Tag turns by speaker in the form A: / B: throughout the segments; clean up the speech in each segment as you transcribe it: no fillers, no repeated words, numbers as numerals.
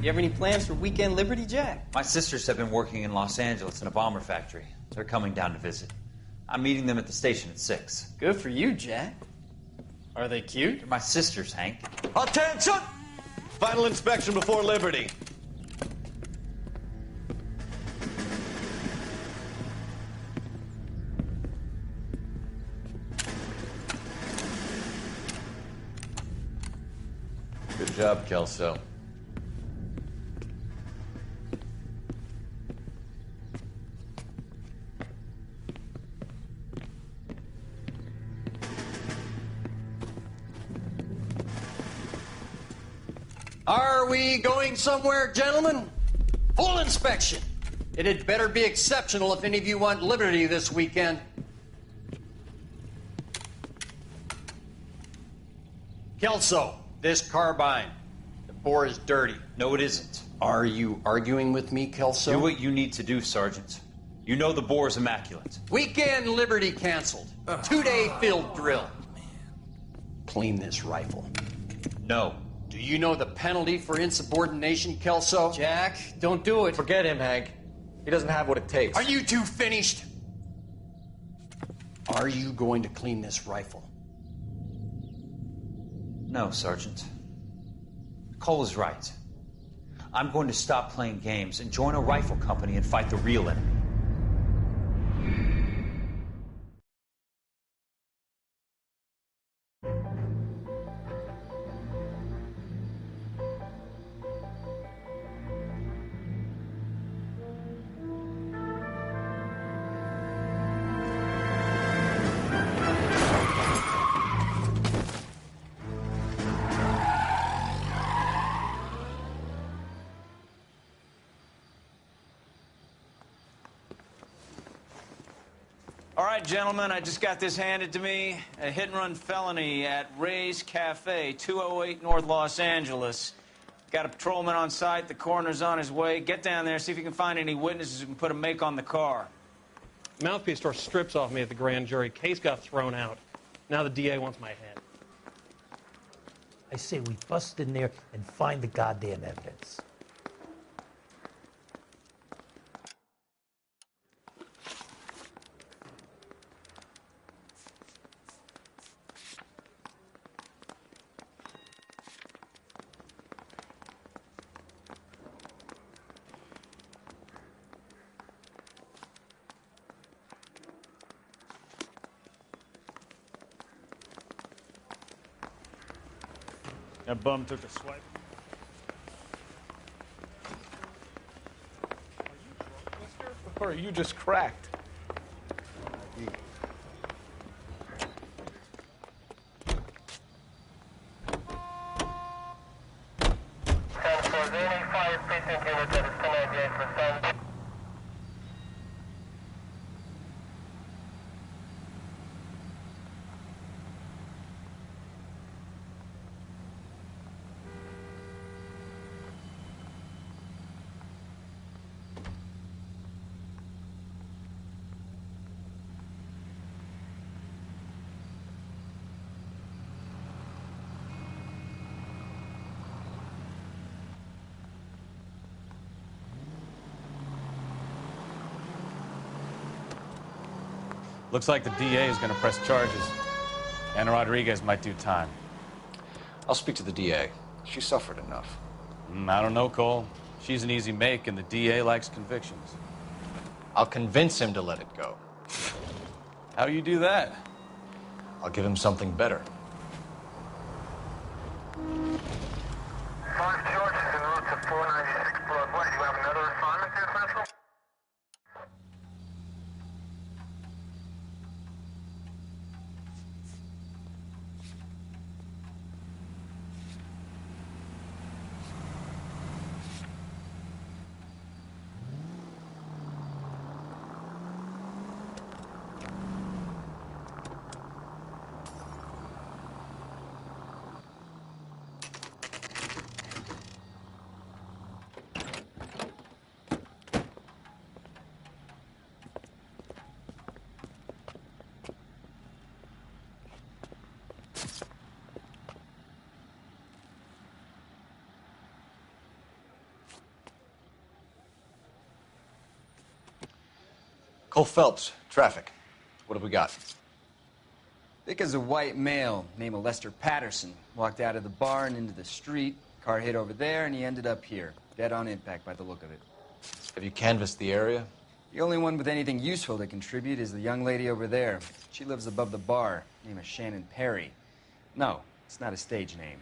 A: You have any plans for Weekend Liberty, Jack?
B: My sisters have been working in Los Angeles in a bomber factory. They're coming down to visit. I'm meeting them at the station at 6.
A: Good for you, Jack. Are they cute?
B: They're my sisters, Hank.
C: Attention! Final inspection before Liberty. Good job, Kelso.
D: Are we going somewhere, gentlemen? Full inspection. It had better be exceptional if any of you want liberty this weekend. Kelso, this carbine. The bore is dirty.
B: No, it isn't.
D: Are you arguing with me, Kelso?
B: Do what you need to do, Sergeant. You know the bore is immaculate.
D: Weekend liberty canceled. 2-day field drill. Clean this rifle.
B: No.
D: Do you know the penalty for insubordination, Kelso?
A: Jack, don't do it.
E: Forget him, Hank. He doesn't have what it takes.
D: Are you two finished? Are you going to clean this rifle?
B: No, Sergeant. Cole is right. I'm going to stop playing games and join a rifle company and fight the real enemy.
F: All right, gentlemen, I just got this handed to me. A hit-and-run felony at Ray's Cafe, 208 North Los Angeles. Got a patrolman on site. The coroner's on his way. Get down there, see if you can find any witnesses who can put a make on the car.
G: Mouthpiece tore strips off me at the grand jury. Case got thrown out. Now the DA wants my head.
H: I say we bust in there and find the goddamn evidence.
F: That bum took a swipe.
G: Are you drunk, mister? Or are you just cracked?
I: Looks like the DA is going to press charges. Anna Rodriguez might do time.
E: I'll speak to the DA. She suffered enough.
I: I don't know, Cole. She's an easy make, and the DA likes convictions.
E: I'll convince him to let it go.
I: How do you do that?
E: I'll give him something better.
J: 5 George is en route to 496 Broadway. Do you have another assignment there, Central?
E: Cole Phelps, traffic. What have we got?
A: Thick as a white male named Lester Patterson. Walked out of the bar and into the street. Car hit over there, and he ended up here. Dead on impact by the look of it.
E: Have you canvassed the area?
A: The only one with anything useful to contribute is the young lady over there. She lives above the bar. Name is Shannon Perry. No, it's not a stage name.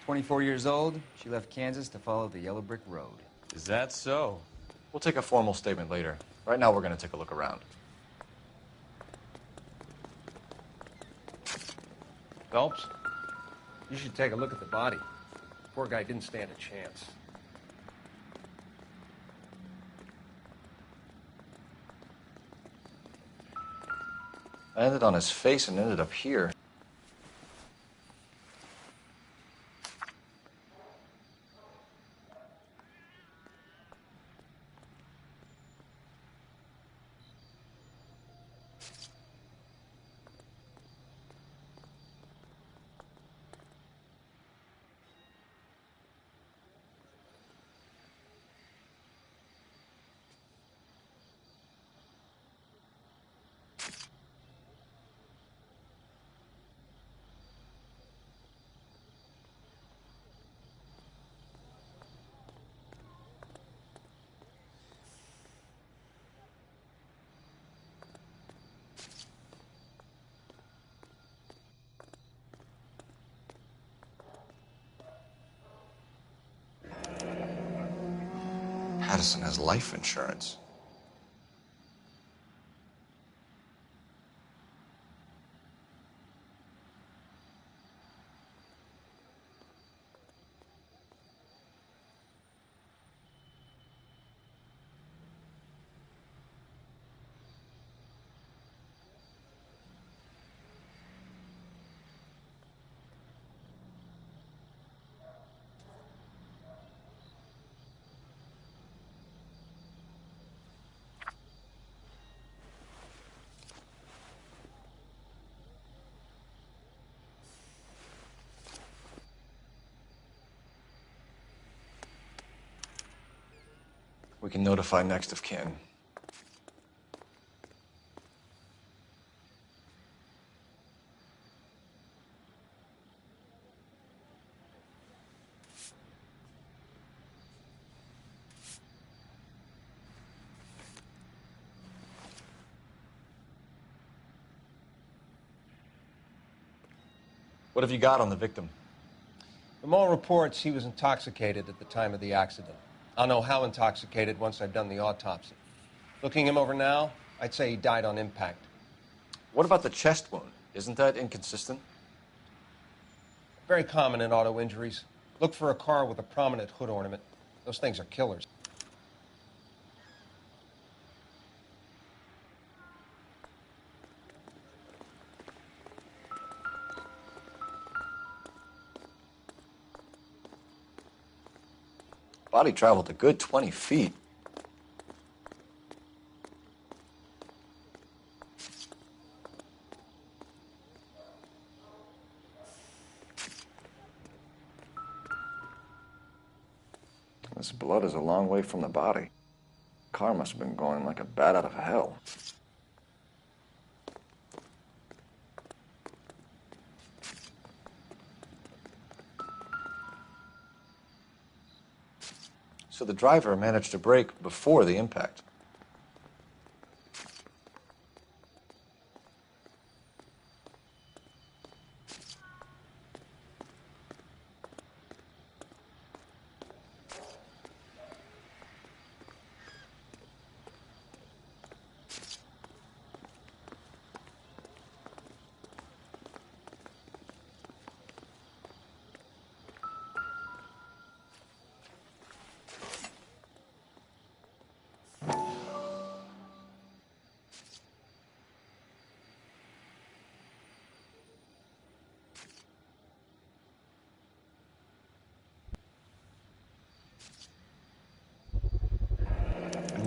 A: 24 years old, she left Kansas to follow the Yellow Brick Road.
I: Is that so?
E: We'll take a formal statement later. Right now, we're going to take a look around.
K: Phelps, you should take a look at the body. Poor guy didn't stand a chance.
E: I landed on his face and ended up here. Patterson has life insurance. We can notify next of kin. What have you got on the victim?
K: From all reports, he was intoxicated at the time of the accident. I'll know how intoxicated once I've done the autopsy. Looking him over now, I'd say he died on impact.
E: What about the chest wound? Isn't that inconsistent?
K: Very common in auto injuries. Look for a car with a prominent hood ornament. Those things are killers.
E: Body traveled a good 20 feet. This blood is a long way from the body. Car must have been going like a bat out of hell. So the driver managed to brake before the impact.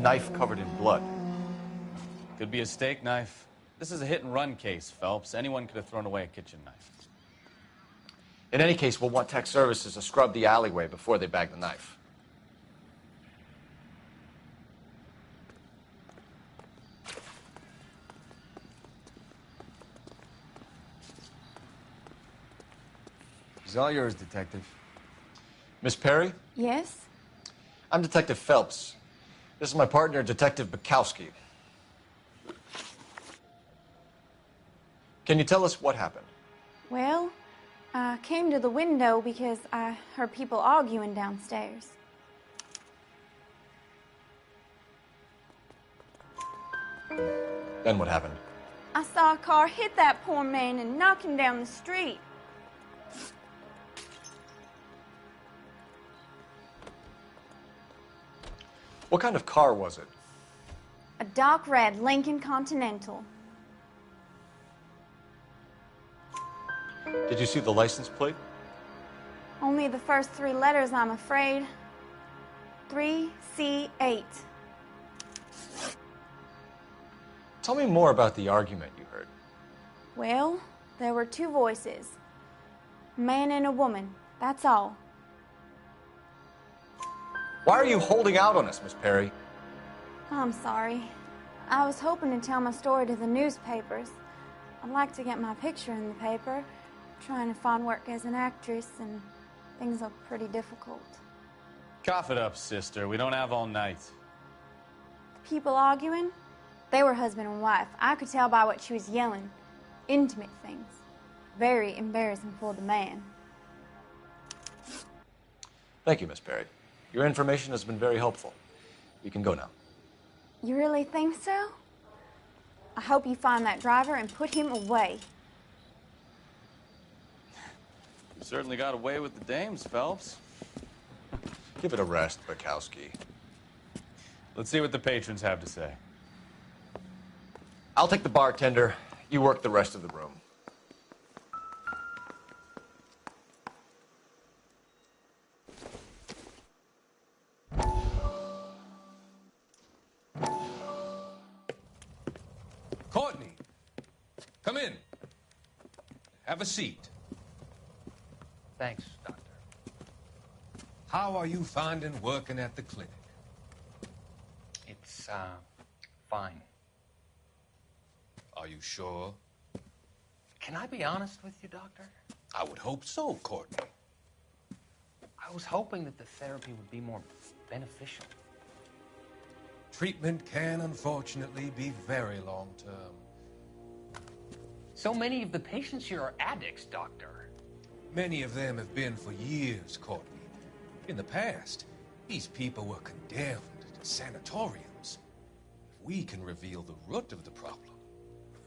E: Knife covered in blood.
I: Could be a steak knife. This is a hit-and-run case, Phelps. Anyone could have thrown away a kitchen knife.
E: In any case, we'll want tech services to scrub the alleyway before they bag the knife.
A: It's all yours, Detective.
C: Miss Perry?
L: Yes?
C: I'm Detective Phelps. This is my partner, Detective Bukowski. Can you tell us what happened?
L: Well, I came to the window because I heard people arguing downstairs.
C: Then what happened?
L: I saw a car hit that poor man and knock him down the street.
C: What kind of car was it?
L: A dark red Lincoln Continental.
C: Did you see the license plate?
L: Only the first 3 letters, I'm afraid. 3C8.
C: Tell me more about the argument you heard.
L: Well, there were 2 voices. A man and a woman, that's all.
C: Why are you holding out on us, Miss Perry?
L: I'm sorry. I was hoping to tell my story to the newspapers. I'd like to get my picture in the paper. Trying to find work as an actress, and things are pretty difficult.
I: Cough it up, sister. We don't have all night.
L: People arguing? They were husband and wife. I could tell by what she was yelling. Intimate things. Very embarrassing for the man.
C: Thank you, Miss Perry. Your information has been very helpful. You can go now.
L: You really think so? I hope you find that driver and put him away.
I: You certainly got away with the dames, Phelps.
C: Give it a rest, Bukowski.
I: Let's see what the patrons have to say.
C: I'll take the bartender. You work the rest of the room.
M: Courtney, come in. Have a seat.
N: Thanks, Doctor.
M: How are you finding working at the clinic?
N: It's, fine.
M: Are you sure?
N: Can I be honest with you, Doctor?
M: I would hope so, Courtney.
N: I was hoping that the therapy would be more beneficial.
M: Treatment can, unfortunately, be very long-term.
N: So many of the patients here are addicts, Doctor.
M: Many of them have been for years, Courtney. In the past, these people were condemned to sanatoriums. If we can reveal the root of the problem,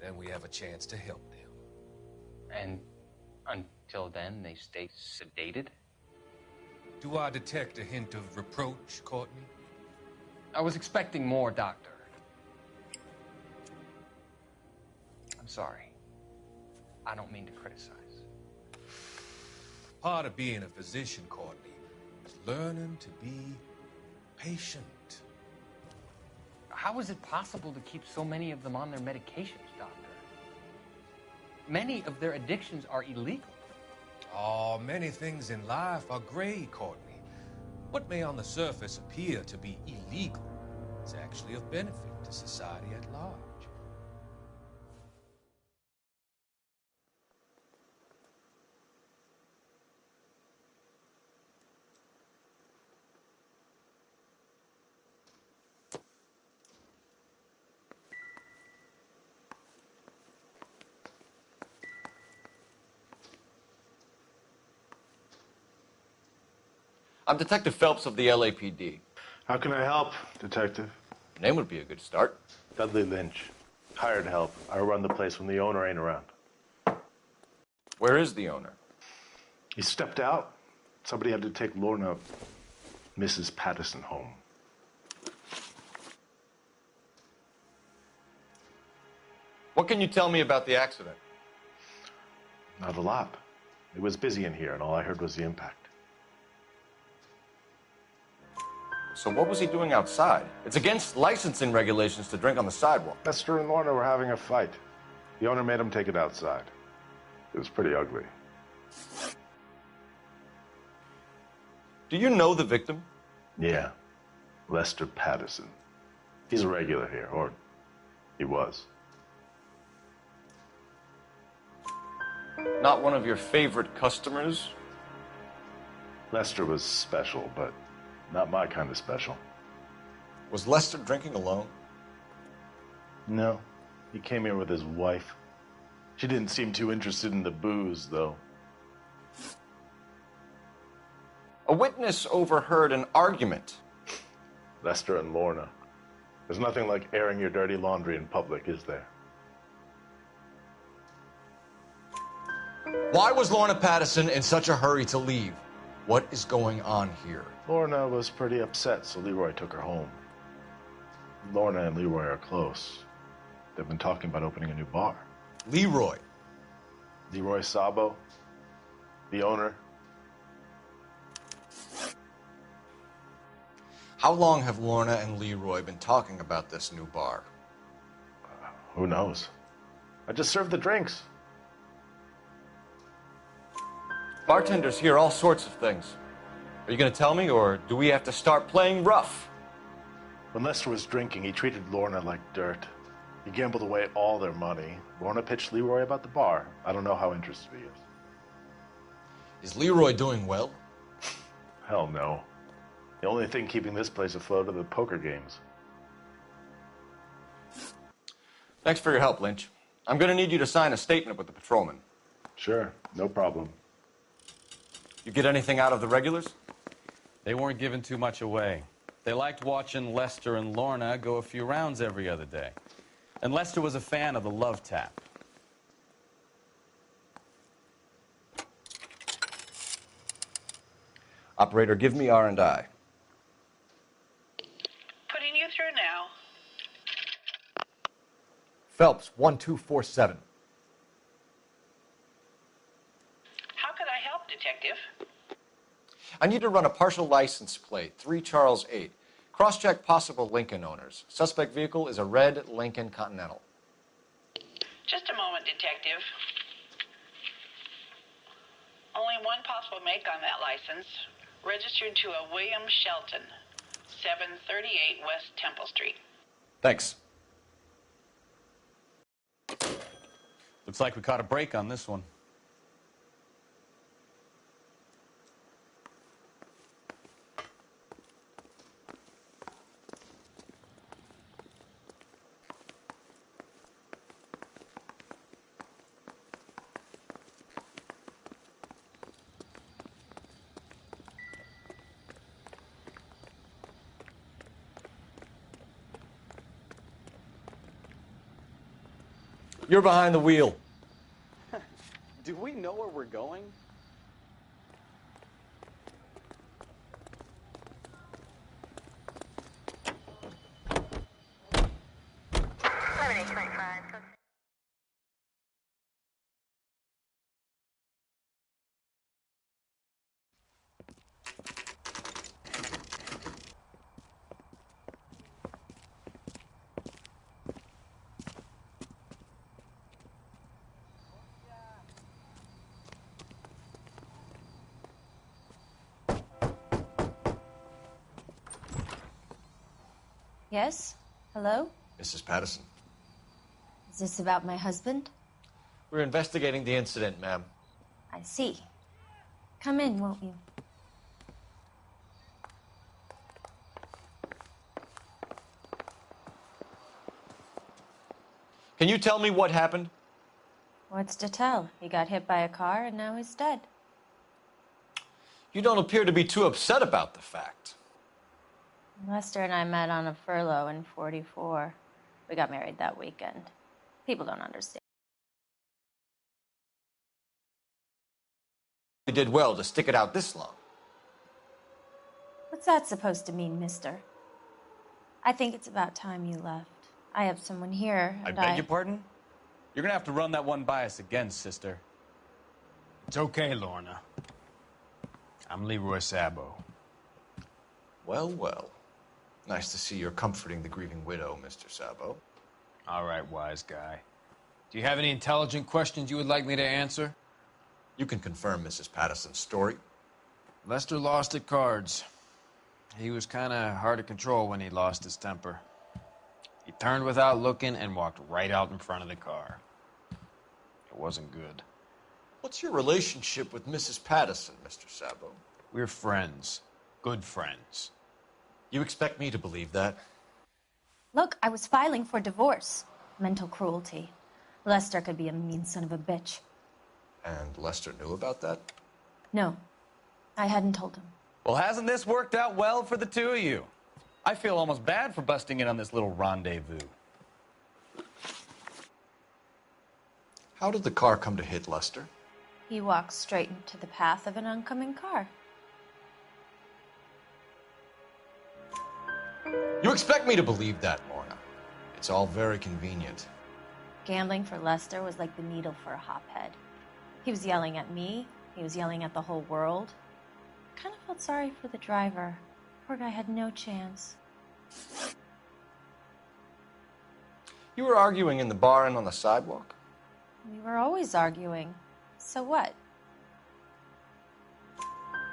M: then we have a chance to help them.
N: And until then, they stay sedated?
M: Do I detect a hint of reproach, Courtney?
N: I was expecting more, Doctor. I'm sorry. I don't mean to criticize.
M: Part of being a physician, Courtney, is learning to be patient.
N: How is it possible to keep so many of them on their medications, Doctor? Many of their addictions are illegal.
M: Oh, many things in life are gray, Courtney. What may on the surface appear to be illegal is actually of benefit to society at large.
C: I'm Detective Phelps of the LAPD.
O: How can I help, Detective?
C: Your name would be a good start.
O: Dudley Lynch. Hired help. I run the place when the owner ain't around.
C: Where is the owner?
O: He stepped out. Somebody had to take Lorna, Mrs. Patterson, home.
C: What can you tell me about the accident?
O: Not a lot. It was busy in here, and all I heard was the impact.
C: So what was he doing outside? It's against licensing regulations to drink on the sidewalk.
O: Lester and Lorna were having a fight. The owner made him take it outside. It was pretty ugly.
C: Do you know the victim?
O: Yeah. Lester Patterson. He's a regular here, or he was.
C: Not one of your favorite customers?
O: Lester was special, but not my kind of special.
C: Was Lester drinking alone?
O: No. He came here with his wife. She didn't seem too interested in the booze, though.
C: A witness overheard an argument.
O: Lester and Lorna. There's nothing like airing your dirty laundry in public, is there?
C: Why was Lorna Patterson in such a hurry to leave? What is going on here?
O: Lorna was pretty upset, so Leroy took her home. Lorna and Leroy are close. They've been talking about opening a new bar.
C: Leroy?
O: Leroy Sabo, the owner.
C: How long have Lorna and Leroy been talking about this new bar?
O: Who knows? I just served the drinks.
C: Bartenders hear all sorts of things. Are you going to tell me, or do we have to start playing rough?
O: When Lester was drinking, he treated Lorna like dirt. He gambled away all their money. Lorna pitched Leroy about the bar. I don't know how interested he is.
C: Is Leroy doing well?
O: Hell no. The only thing keeping this place afloat are the poker games.
C: Thanks for your help, Lynch. I'm going to need you to sign a statement with the patrolman.
O: Sure, no problem.
C: You get anything out of the regulars?
I: They weren't giving too much away. They liked watching Lester and Lorna go a few rounds every other day. And Lester was a fan of the Love Tap.
C: Operator, give me R&I.
P: Putting you through now.
C: Phelps, 1247.
P: How could I help, Detective?
C: I need to run a partial license plate, 3 Charles 8. Cross-check possible Lincoln owners. Suspect vehicle is a red Lincoln Continental.
P: Just a moment, Detective. Only one possible make on that license. Registered to a William Shelton, 738 West Temple Street.
C: Thanks.
I: Looks like we caught a break on this one.
C: You're behind the wheel.
I: Do we know where we're going?
Q: Yes? Hello?
C: Mrs. Patterson.
Q: Is this about my husband?
C: We're investigating the incident, ma'am.
Q: I see. Come in, won't you?
C: Can you tell me what happened?
Q: What's to tell? He got hit by a car and now he's dead.
C: You don't appear to be too upset about the fact.
Q: Lester and I met on a furlough in '44. We got married that weekend. People don't understand.
C: You did well to stick it out this long.
Q: What's that supposed to mean, mister? I think it's about time you left. I have someone here,
I: I
Q: and
I: beg your pardon? You're gonna have to run that one by us again, sister.
R: It's okay, Lorna. I'm Leroy Sabo.
C: Well, well. Nice to see you're comforting the grieving widow, Mr. Sabo.
R: All right, wise guy. Do you have any intelligent questions you would like me to answer?
C: You can confirm Mrs. Patterson's story.
R: Lester lost at cards. He was kind of hard to control when he lost his temper. He turned without looking and walked right out in front of the car. It wasn't good.
C: What's your relationship with Mrs. Patterson, Mr. Sabo?
R: We're friends. Good friends.
C: You expect me to believe that?
Q: Look, I was filing for divorce. Mental cruelty. Lester could be a mean son of a bitch.
C: And Lester knew about that?
Q: No, I hadn't told him.
I: Well, hasn't this worked out well for the two of you? I feel almost bad for busting in on this little rendezvous.
C: How did the car come to hit Lester?
Q: He walked straight into the path of an oncoming car.
C: You expect me to believe that, Lorna. It's all very convenient.
Q: Gambling for Lester was like the needle for a hophead. He was yelling at me. He was yelling at the whole world. I kind of felt sorry for the driver. Poor guy had no chance.
C: You were arguing in the bar and on the sidewalk?
Q: We were always arguing. So what?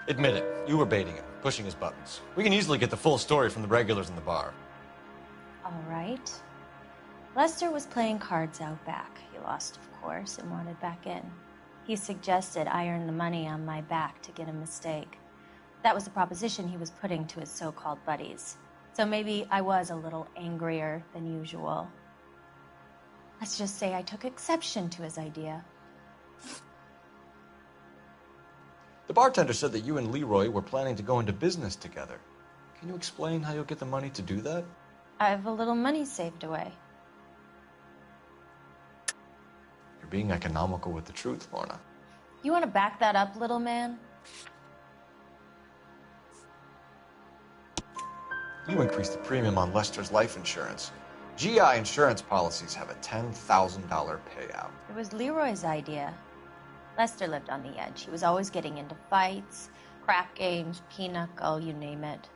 C: Admit it. You were baiting him, pushing his buttons. We can easily get the full story from the regulars in the bar.
Q: All right. Lester was playing cards out back. He lost, of course, and wanted back in. He suggested I earn the money on my back to get a mistake. That was the proposition he was putting to his so-called buddies. So maybe I was a little angrier than usual. Let's just say I took exception to his idea.
C: The bartender said that you and Leroy were planning to go into business together. Can you explain how you'll get the money to do that?
Q: I have a little money saved away.
C: You're being economical with the truth, Lorna.
Q: You want to back that up, little man?
C: You increased the premium on Lester's life insurance. GI insurance policies have a $10,000 payout.
Q: It was Leroy's idea. Lester lived on the edge. He was always getting into fights, crap games, pinochle, you name it.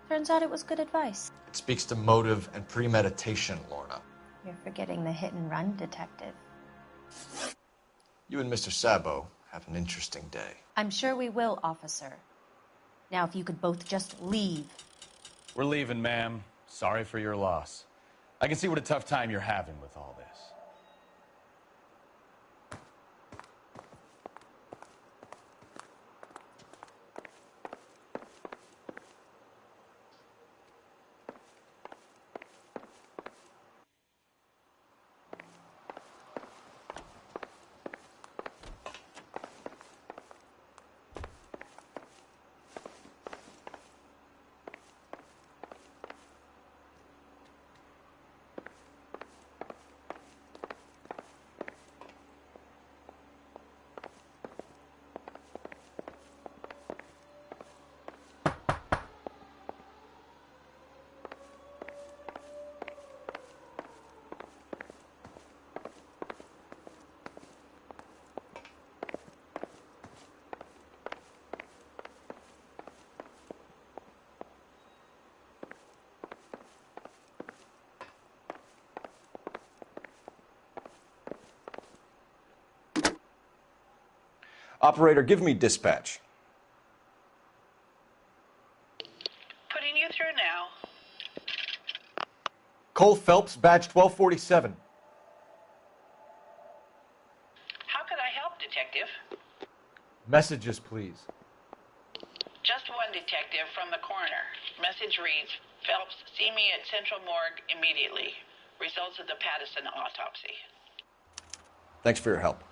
Q: Turns out it was good advice.
C: It speaks to motive and premeditation, Lorna.
Q: You're forgetting the hit-and-run detective.
C: You and Mr. Sabo have an interesting day.
Q: I'm sure we will, officer. Now, if you could both just leave.
I: We're leaving, ma'am. Sorry for your loss. I can see what a tough time you're having with all this.
C: Operator, give me dispatch.
P: Putting you through now.
C: Cole Phelps, badge 1247.
P: How could I help, Detective?
C: Messages, please.
P: Just one detective from the coroner. Message reads, Phelps, see me at Central Morgue immediately. Results of the Pattison autopsy.
C: Thanks for your help.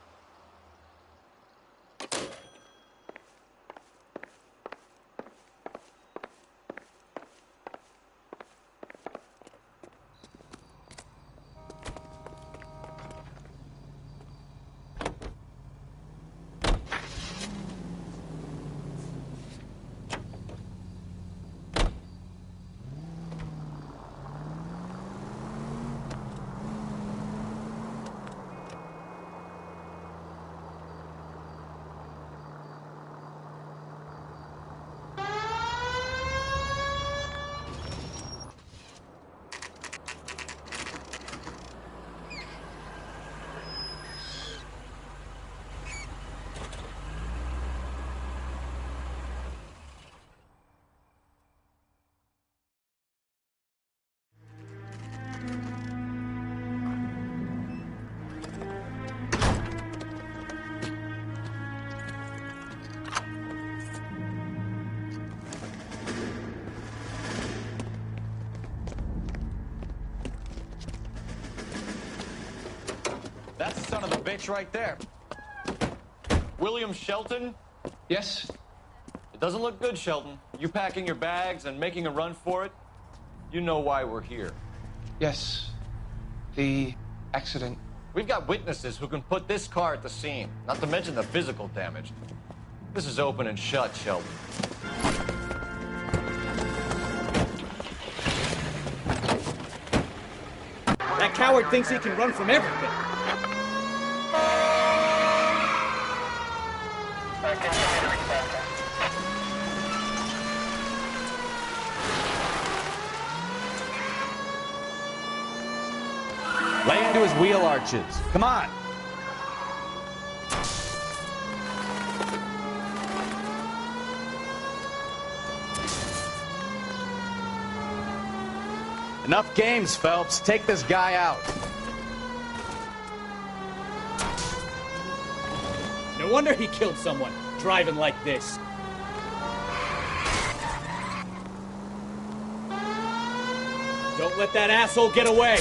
I: That's the son of a bitch right there.
C: William Shelton?
N: Yes?
C: It doesn't look good, Shelton. You packing your bags and making a run for it? You know why we're here.
N: Yes. The accident.
C: We've got witnesses who can put this car at the scene, not to mention the physical damage. This is open and shut, Shelton.
S: That coward thinks he can run from everything.
I: Lay into his wheel arches. Come on. Enough games, Phelps. Take this guy out.
S: No wonder he killed someone, driving like this. Don't let that asshole get away.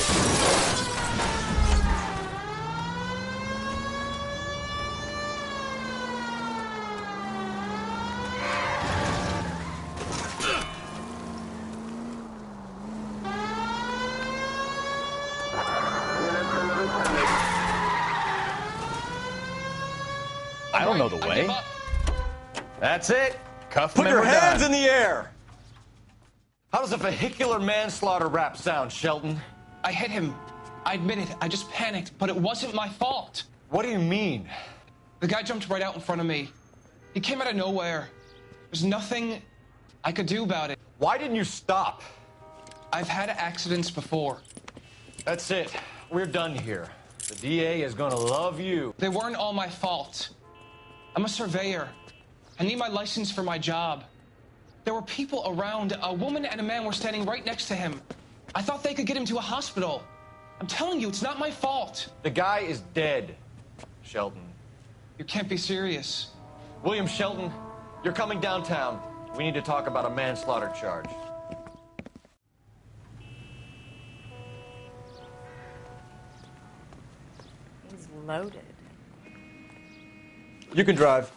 I: I don't know the way. That's it. Cuff
C: Put
I: him
C: your
I: and we're
C: hands
I: done.
C: in the air! How does a vehicular manslaughter rap sound, Shelton?
N: I hit him. I admit it. I just panicked, but it wasn't my fault.
C: What do you mean?
N: The guy jumped right out in front of me. He came out of nowhere. There's nothing I could do about it.
C: Why didn't you stop?
N: I've had accidents before.
C: That's it. We're done here. The DA is gonna love you.
N: They weren't all my fault. I'm a surveyor. I need my license for my job. There were people around. A woman and a man were standing right next to him. I thought they could get him to a hospital. I'm telling you, it's not my fault.
C: The guy is dead, Shelton.
N: You can't be serious.
C: William Shelton, you're coming downtown. We need to talk about a manslaughter charge.
T: He's loaded.
C: You can drive.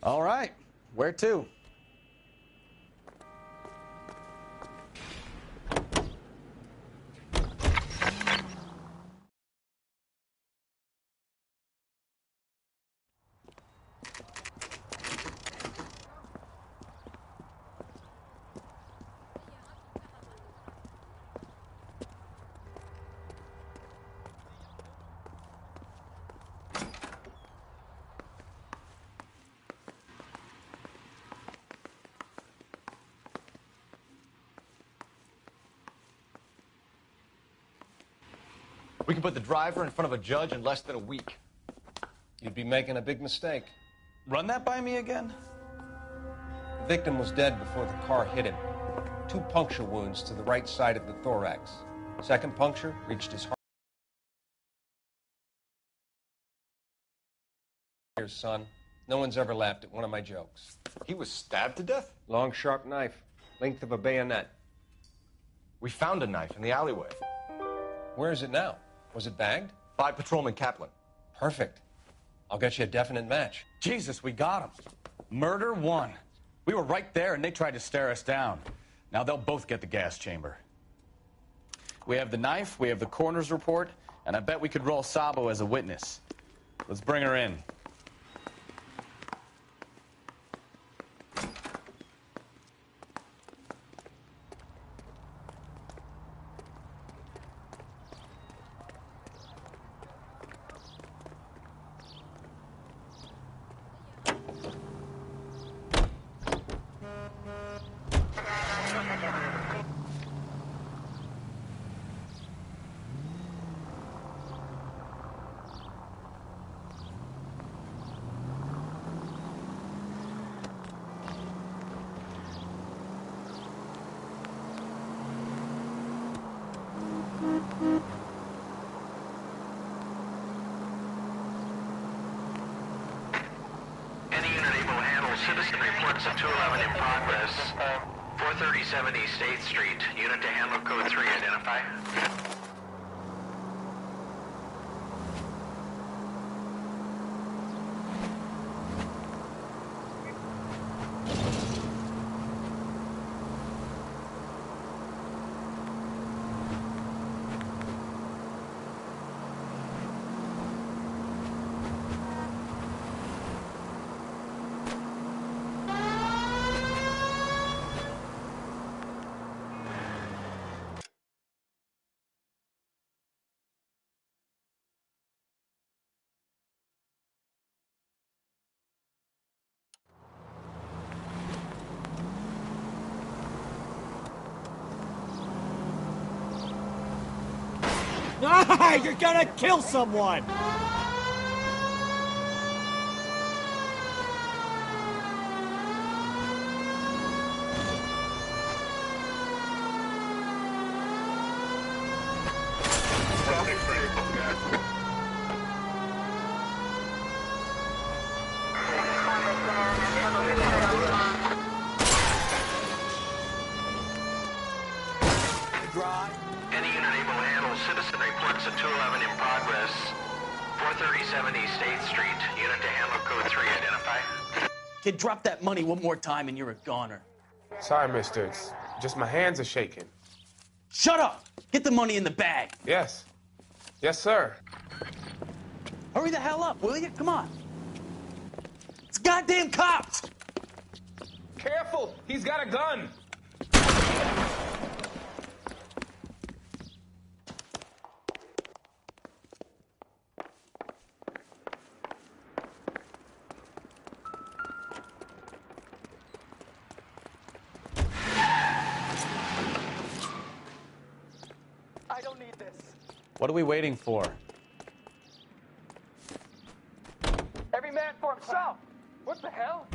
I: All right. Where to?
C: We can put the driver in front of a judge in less than a week.
K: You'd be making a big mistake.
I: Run that by me again?
K: The victim was dead before the car hit him. 2 puncture wounds to the right side of the thorax. Second puncture reached his heart. Here, son. No one's ever laughed at one of my jokes.
C: He was stabbed to death?
K: Long, sharp knife. Length of a bayonet.
C: We found a knife in the alleyway.
K: Where is it now? Was it bagged?
C: By Patrolman Kaplan.
K: Perfect. I'll get you a definite match.
I: Jesus, we got him. Murder 1. We were right there and they tried to stare us down. Now they'll both get the gas chamber. We have the knife, we have the coroner's report, and I bet we could roll Sabo as a witness. Let's bring her in.
J: Citizen reports of 211 in progress. 437 East 8th Street. Unit to handle code 3. Identify.
S: Ah, you're gonna kill someone!
J: Any unit able to handle citizen reports at 211 in progress. 437 East 8th Street. Unit to handle code 3. Identify.
S: Kid, drop that money one more time and you're a goner.
U: Sorry, mister. It's just my hands are shaking.
S: Shut up! Get the money in the bag.
U: Yes. Yes, sir.
S: Hurry the hell up, will you? Come on. It's goddamn cops!
U: Careful! He's got a gun!
S: I don't need this.
I: What are we waiting for?
S: Every man for himself. What the hell?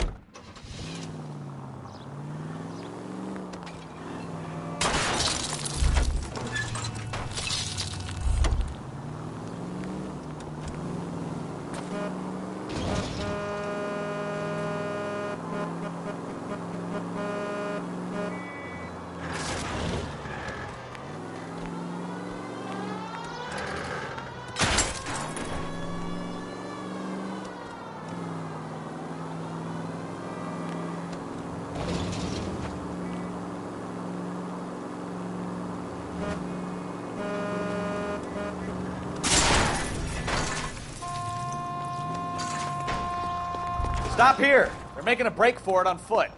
C: Stop here. They're making a break for it on foot.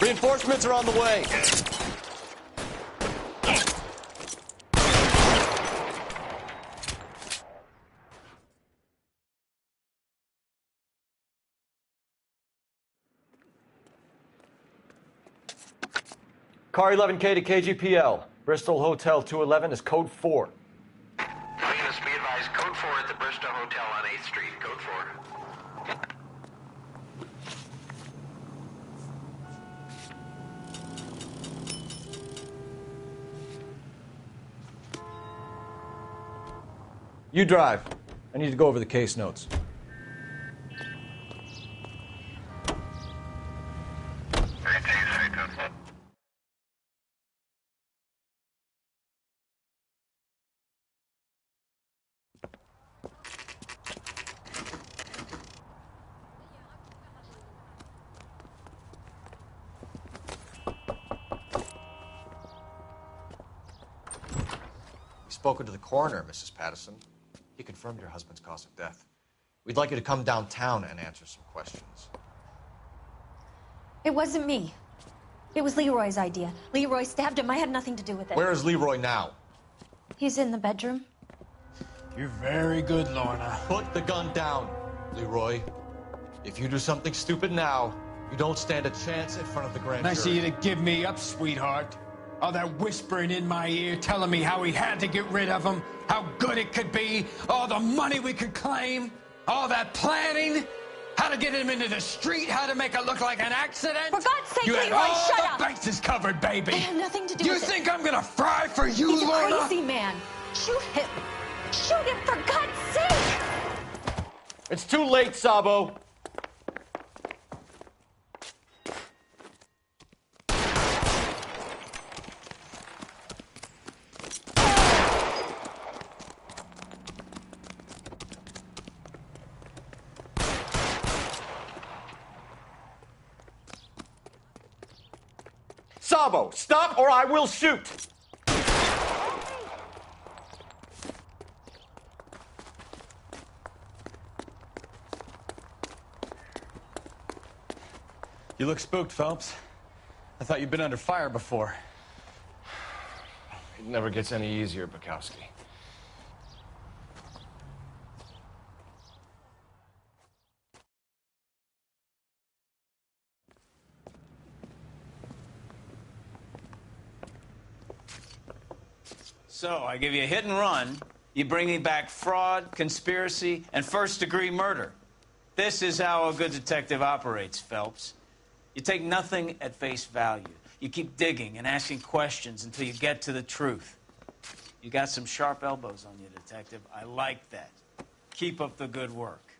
D: Reinforcements are on the way.
C: Car 11K to KGPL. Bristol Hotel 211 is code 4.
J: Venus, be advised. Code 4 at the Bristow Hotel on 8th Street. Code 4.
C: You drive. I need to go over the case notes. Spoken to the coroner, Mrs. Patterson. He confirmed your husband's cause of death. We'd like you to come downtown and answer some questions.
Q: It wasn't me. It was Leroy's idea. Leroy stabbed him. I had nothing to do with it.
C: Where is Leroy now?
Q: He's in the bedroom.
C: You're very good, Lorna. Put the gun down, Leroy. If you do something stupid now, you don't stand a chance in front of the grand jury.
V: Nice of you to give me up, sweetheart. All that whispering in my ear, telling me how we had to get rid of him, how good it could be, all the money we could claim, all that planning, how to get him into the street, how to make it look like an accident.
Q: For God's sake,
V: you had
Q: Leroy,
V: all
Q: shut
V: the
Q: up.
V: bases covered, baby.
Q: I have nothing to do
V: you
Q: with it.
V: You think I'm gonna fry for you,
Q: He's
V: Lorna?
Q: a crazy man. Shoot him. Shoot him, for God's sake.
C: It's too late, Sabo. Sabo, stop or I will shoot!
I: You look spooked, Phelps. I thought you'd been under fire before.
C: It
R: never gets any easier, Bukowski.
F: So, I give you a hit and run. You bring me back fraud, conspiracy, and first-degree murder. This is how a good detective operates, Phelps. You take nothing at face value. You keep digging and asking questions until you get to the truth. You got some sharp elbows on you, detective. I like that. Keep up the good work.